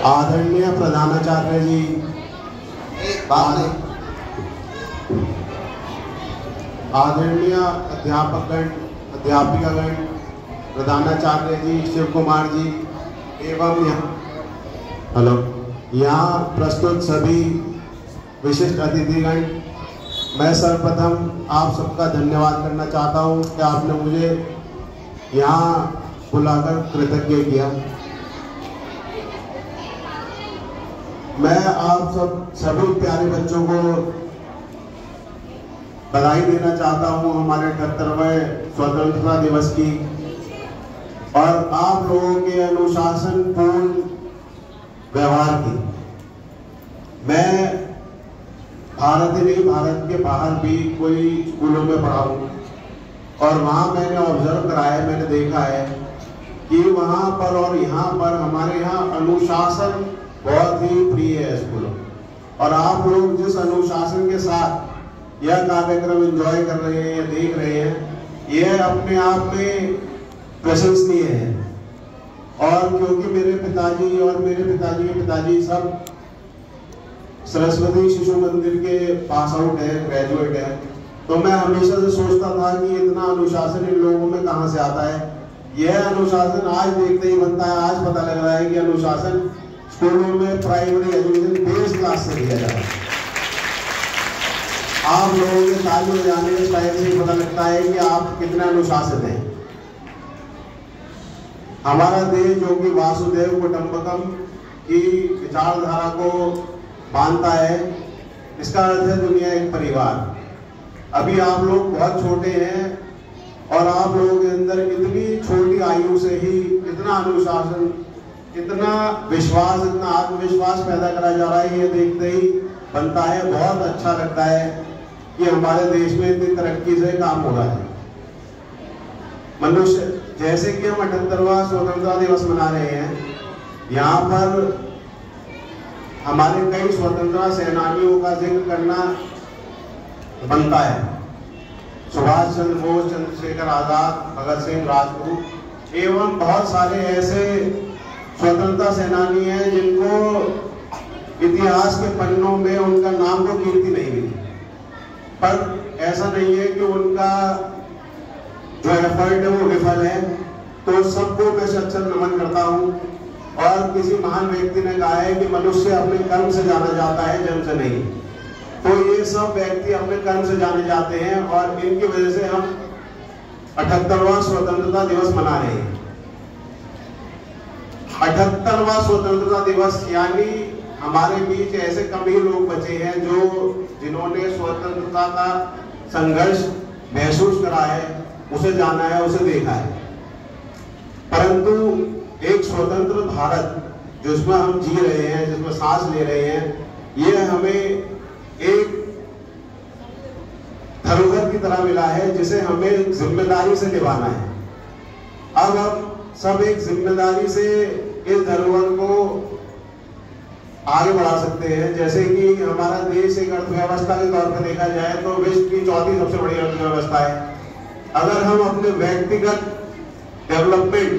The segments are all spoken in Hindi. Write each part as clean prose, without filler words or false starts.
आदरणीय प्रधानाचार्य जी, आदरणीय अध्यापकगण, अध्यापिकागण, प्रधानाचार्य जी, शिव कुमार जी एवं यहाँ प्रस्तुत सभी विशिष्ट अतिथिगण, मैं सर्वप्रथम आप सबका धन्यवाद करना चाहता हूँ कि आपने मुझे यहाँ बुलाकर कृतज्ञ किया। मैं आप सभी प्यारे बच्चों को बधाई देना चाहता हूँ हमारे 78वें स्वतंत्रता दिवस की, और आप लोगों के अनुशासनपूर्ण व्यवहार की। मैं भारत ही नहीं, भारत के बाहर भी कोई स्कूलों में पढ़ा हूँ और वहाँ मैंने ऑब्जर्व करा है, मैंने देखा है कि वहाँ पर और यहाँ पर हमारे यहाँ अनुशासन बहुत ही प्रिय है स्कूलों। और आप लोग जिस अनुशासन के साथ यह कार्यक्रम एंजॉय कर रहे हैं या देख रहे हैं, यह अपने आप में प्रशंसनीय है। और क्योंकि मेरे पिताजी और मेरे पिताजी के पिताजी सब सरस्वती शिशु मंदिर के पास आउट है, ग्रेजुएट है, तो मैं हमेशा से सोचता था कि इतना अनुशासन इन लोगों में कहाँ से आता है। यह अनुशासन आज देखते ही बनता है। आज पता लग रहा है कि अनुशासन स्कूलों में प्राइमरी एजुकेशन बेस क्लास से दिया जा रहा है। आप लोगों के ताली बजाने के स्टाइल से पता लगता है कि आप कितने अनुशासित हैं। हमारा देश जो कि वासुदेव कुटुंबकम की विचारधारा को मानता है, इसका अर्थ है दुनिया एक परिवार। अभी आप लोग बहुत छोटे हैं और आप लोगों के अंदर इतनी छोटी आयु से ही इतना अनुशासन, इतना विश्वास, इतना आत्मविश्वास पैदा करा जा रहा है, ये देखते ही बनता है। बहुत अच्छा लगता है कि हमारे देश में इतनी तरक्की से काम हो रहा है। मनुष्य जैसे कि हम 78वां स्वतंत्रता दिवस मना रहे हैं, यहाँ पर हमारे कई स्वतंत्रता सेनानियों का जिक्र करना बनता है। सुभाष चंद्र बोस, चंद्रशेखर आजाद, भगत सिंह, राजगुरु एवं बहुत सारे ऐसे स्वतंत्रता सेनानी हैं जिनको इतिहास के पन्नों में उनका नाम को कीर्ति नहीं मिली, पर ऐसा नहीं है कि उनका जो एफर्ट है वो विफल है। तो सबको मैं सच्चा नमन करता हूँ। और किसी महान व्यक्ति ने कहा है कि मनुष्य अपने कर्म से जाना जाता है, जन्म से नहीं। तो ये सब व्यक्ति अपने कर्म से जाने जाते हैं और इनकी वजह से हम 78वां स्वतंत्रता दिवस मना रहे हैं। 78वां स्वतंत्रता दिवस यानी हमारे बीच ऐसे कम ही लोग बचे हैं जिन्होंने स्वतंत्रता का संघर्ष महसूस करा है, उसे जाना है, उसे देखा है। परंतु एक स्वतंत्र भारत जिसमें हम जी रहे हैं, जिसमें सांस ले रहे हैं, ये हमें एक धरोहर की तरह मिला है जिसे हमें जिम्मेदारी से निभाना है। अब हम सब एक जिम्मेदारी से इस धरोहर को आगे बढ़ा सकते हैं। जैसे कि हमारा देश एक अर्थव्यवस्था के तौर पर देखा जाए तो विश्व की चौथी सबसे बड़ी अर्थव्यवस्था है। अगर हम अपने व्यक्तिगत डेवलपमेंट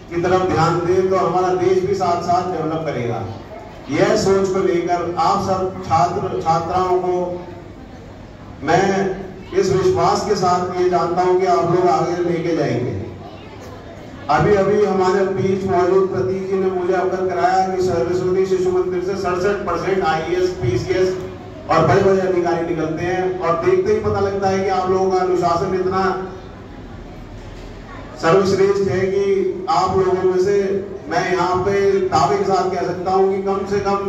की तरफ ध्यान दें तो हमारा देश भी साथ साथ डेवलप करेगा। यह सोच को लेकर आप सब छात्राओं को मैं इस विश्वास के साथ ये जानता हूं कि आप लोग आगे लेके जाएंगे। अभी अभी हमारे बीच मौजूद प्रतीक जी ने मुझे अवगत कराया कि सरस्वती शिशु मंदिर से 67% IAS, PCS और बड़े बड़े अधिकारी निकलते हैं, और देखते ही पता लगता है कि आप लोगों का अनुशासन इतना सर्वश्रेष्ठ है कि आप लोगों में से मैं यहाँ पे दावे के साथ कह सकता हूँ कि कम से कम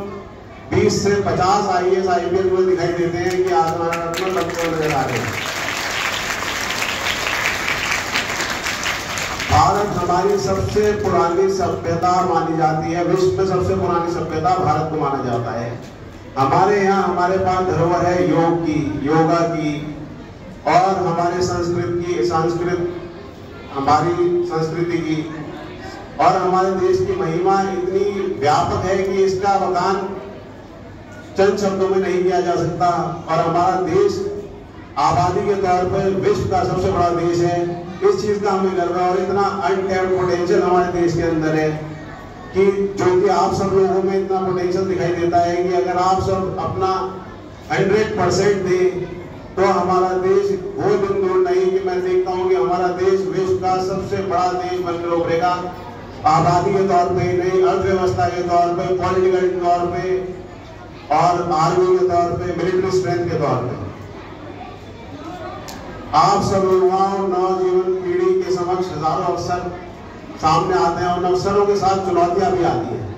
20 से 50 IAS, IPS मुझे दिखाई देते हैं कि आसमान में बच्चे नजर आ रहे हैं। भारत हमारी सबसे पुरानी सभ्यता मानी जाती है, विश्व में सबसे पुरानी सभ्यता भारत को माना जाता है। हमारे यहाँ हमारे पास धरोहर है योग की, योगा की, और हमारे हमारी संस्कृति की, और हमारे देश की महिमा इतनी व्यापक है कि इसका बखान चंद शब्दों में नहीं किया जा सकता। और हमारा देश आबादी के तौर पर विश्व का सबसे बड़ा देश है, इस चीज का हमें गर्व है। और इतना अनटैप्ड पोटेंशियल हमारे देश के अंदर है कि जो कि आप सब लोगों में इतना पोटेंशियल दिखाई देता है कि अगर आप सब अपना 100% दें तो हमारा देश वो दिन दूर नहीं कि मैं देखता हूँ कि हमारा देश विश्व का सबसे बड़ा देश बनकर उभरेगा, आबादी के तौर पे ही नहीं, अर्थव्यवस्था के तौर पे, पॉलिटिकल के तौर पे और आर्मी के तौर पे, मिलिट्री स्ट्रेंथ के तौर पे। आप सब युवाओं नौजीवन पीढ़ी के समक्ष हजारों अवसर सामने आते हैं और अवसरों के साथ चुनौतियां भी आती हैं।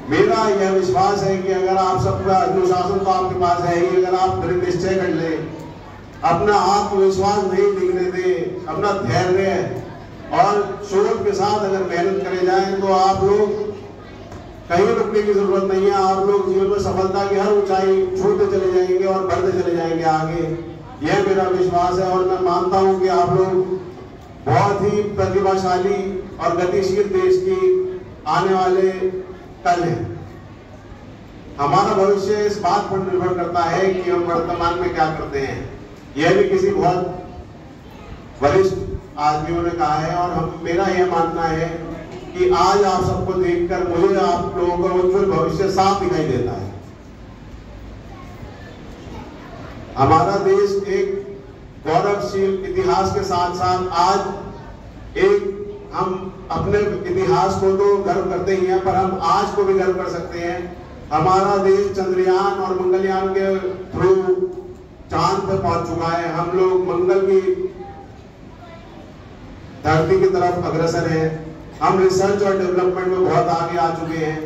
मेरा यह विश्वास है कि अगर आप सबका अनुशासन तो आपके पास है ही, अगर आप दृढ़ निश्चय कर ले, अपना आत्मविश्वास नहीं दिखने दे, अपना धैर्य और सोच के साथ अगर मेहनत करे जाएं तो आप लोग कहीं रुकने की जरूरत नहीं है। आप लोग जीवन में सफलता की हर ऊंचाई छूते चले जाएंगे और बढ़ते चले जाएंगे आगे। यह मेरा विश्वास है और मैं मानता हूं कि आप लोग बहुत ही प्रतिभाशाली और गतिशील देश की आने वाले कल है। हमारा भविष्य इस बात पर निर्भर करता है कि हम वर्तमान में क्या करते हैं। यह भी किसी बहुत वरिष्ठ आदमियों ने कहा है और मेरा यह मानना है कि आज आप सबको देखकर मुझे आप लोगों का उज्जवल भविष्य साफ दिखाई देता है। हमारा देश एक गौरवशील इतिहास के साथ साथ आज हम अपने इतिहास को तो गर्व करते ही हैं, पर हम आज को भी गर्व कर सकते हैं। हमारा देश चंद्रयान और मंगलयान के थ्रू चांद पर पहुंच चुका है। हम लोग मंगल की धरती की तरफ अग्रसर हैं। हम रिसर्च और डेवलपमेंट में बहुत आगे आ चुके हैं,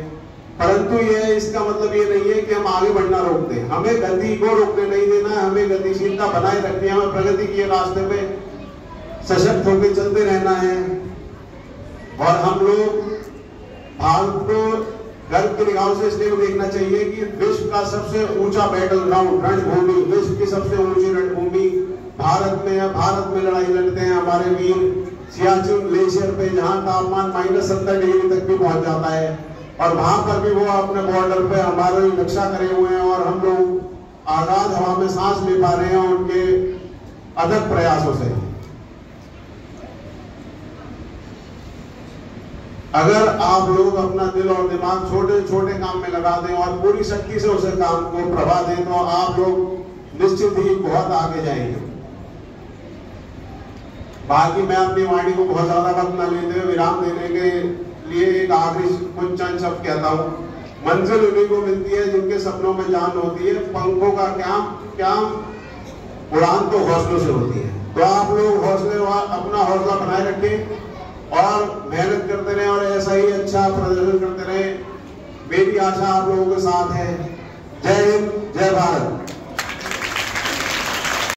परंतु यह इसका मतलब ये नहीं है कि हम आगे बढ़ना रोक दें। हमें गति को रोकने नहीं देना है, हमें गतिशीलता बनाए रखनी है, हमें प्रगति के रास्ते पे सशक्त होकर चलते रहना है। और हम लोग भारत को गर्व के निगाहों से इसलिए देखना चाहिए कि विश्व का सबसे ऊंचा बैटल ग्राउंड, रणभूमि, विश्व की सबसे ऊंची रणभूमि भारत में है। भारत में लड़ाई लड़ते हैं हमारे वीर सियाचिन ग्लेशियर पे, जहां तापमान -70 डिग्री तक भी पहुंच जाता है और वहां पर भी वो अपने बॉर्डर पे हमारी रक्षा करे हुए हैं और हम लोग आजाद हवा में सांस ले पा रहे हैं उनके अथक प्रयासों से। अगर आप लोग अपना दिल और दिमाग छोटे छोटे काम में लगा दें और पूरी शक्ति से उसे काम को प्रभा दें तो आप लोग निश्चित ही बहुत आगे जाएंगे। बाकी मैं अपनी वाणी को बहुत ज्यादा वक्त न लेते हुए विराम देने के लिए एक आखिरी कुछ चंद शब्द कहता हूँ। मंजिल उन्हीं को मिलती है जिनके सपनों में जान होती है। पंखों का क्या उड़ान तो हौसलों से होती है। तो आप लोग अपना हौसला बनाए रखें और मेहनत करते रहें और ऐसा ही अच्छा प्रदर्शन करते रहें। मेरी आशा आप लोगों के साथ है। जय हिंद, जय भारत।